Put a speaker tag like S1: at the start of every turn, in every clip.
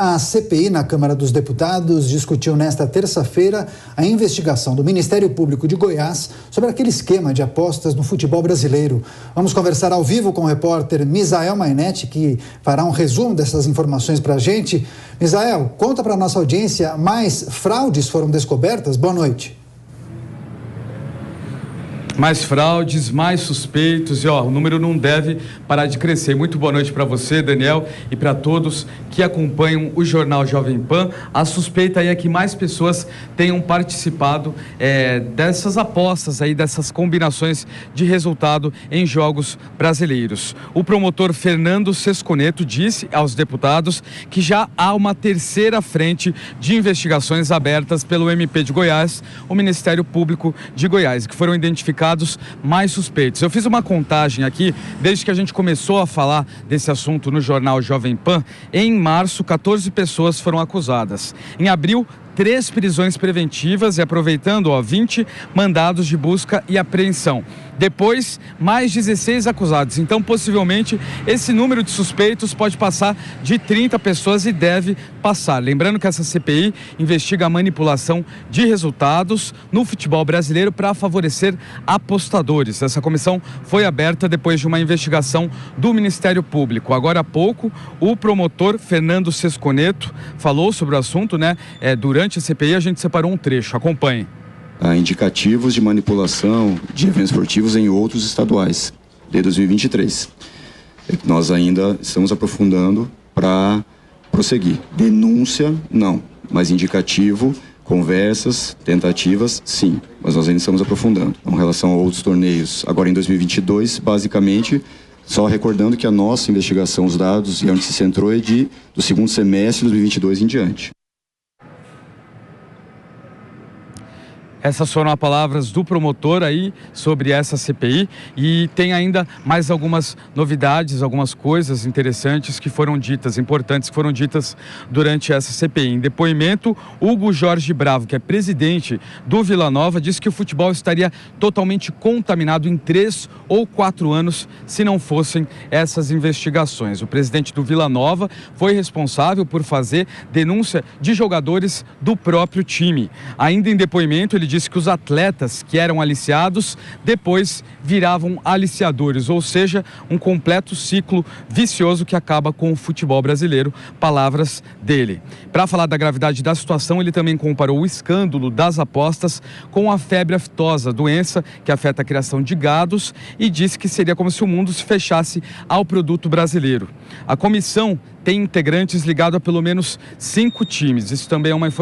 S1: A CPI na Câmara dos Deputados discutiu nesta terça-feira a investigação do Ministério Público de Goiás sobre aquele esquema de apostas no futebol brasileiro. Vamos conversar ao vivo com o repórter Misael Mainetti, que fará um resumo dessas informações para a gente. Misael, conta para a nossa audiência, mais fraudes foram descobertas? Boa noite.
S2: Mais fraudes, mais suspeitos e o número não deve parar de crescer. Muito boa noite para você, Daniel, e para todos que acompanham o Jornal Jovem Pan. A suspeita aí é que mais pessoas tenham participado dessas apostas aí, dessas combinações de resultado em jogos brasileiros. O promotor Fernando Sesconeto disse aos deputados que já há uma terceira frente de investigações abertas pelo MP de Goiás, o Ministério Público de Goiás, que foram identificados mais suspeitos. Eu fiz uma contagem aqui, desde que a gente começou a falar desse assunto no Jornal Jovem Pan. Em março, 14 pessoas foram acusadas. Em abril, 3 prisões preventivas e aproveitando 20 mandados de busca e apreensão. Depois, mais 16 acusados. Então, possivelmente, esse número de suspeitos pode passar de 30 pessoas e deve passar. Lembrando que essa CPI investiga a manipulação de resultados no futebol brasileiro para favorecer apostadores. Essa comissão foi aberta depois de uma investigação do Ministério Público. Agora há pouco, o promotor Fernando Sesconeto falou sobre o assunto, durante a CPI a gente separou um trecho. Acompanhe.
S3: Há indicativos de manipulação de eventos esportivos em outros estaduais de 2023. Nós ainda estamos aprofundando para prosseguir. Denúncia, não. Mas indicativo, conversas, tentativas, sim. Mas nós ainda estamos aprofundando. Com relação a outros torneios, agora em 2022, basicamente, só recordando que a nossa investigação, os dados e onde se centrou é do segundo semestre de 2022 em diante.
S2: Essas foram as palavras do promotor aí sobre essa CPI e tem ainda mais algumas novidades, algumas coisas interessantes que foram ditas, importantes que foram ditas durante essa CPI. Em depoimento, Hugo Jorge Bravo, que é presidente do Vila Nova, disse que o futebol estaria totalmente contaminado em 3 ou 4 anos se não fossem essas investigações. O presidente do Vila Nova foi responsável por fazer denúncia de jogadores do próprio time. Ainda em depoimento, ele disse que os atletas que eram aliciados depois viravam aliciadores, ou seja, um completo ciclo vicioso que acaba com o futebol brasileiro. Palavras dele. Para falar da gravidade da situação, ele também comparou o escândalo das apostas com a febre aftosa, doença que afeta a criação de gados, e disse que seria como se o mundo se fechasse ao produto brasileiro. A comissão tem integrantes ligados a pelo menos 5 times.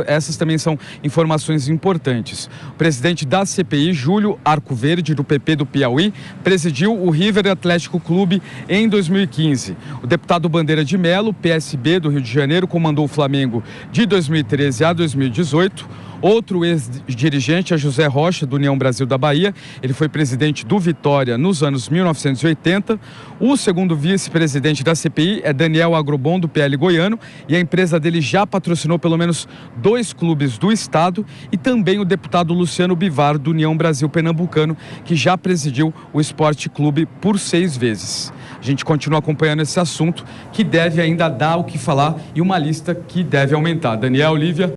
S2: Essas também são informações importantes. O presidente da CPI, Júlio Arcoverde, do PP do Piauí, presidiu o River Atlético Clube em 2015. O deputado Bandeira de Melo, PSB do Rio de Janeiro, comandou o Flamengo de 2013 a 2018. Outro ex-dirigente é José Rocha, do União Brasil da Bahia. Ele foi presidente do Vitória nos anos 1980. O segundo vice-presidente da CPI é Daniel Agrobon, do PL goiano, e a empresa dele já patrocinou pelo menos 2 clubes do estado, e também o deputado Luciano Bivar, do União Brasil Pernambucano, que já presidiu o Esporte Clube por 6 vezes. A gente continua acompanhando esse assunto, que deve ainda dar o que falar, e uma lista que deve aumentar. Daniel, Lívia.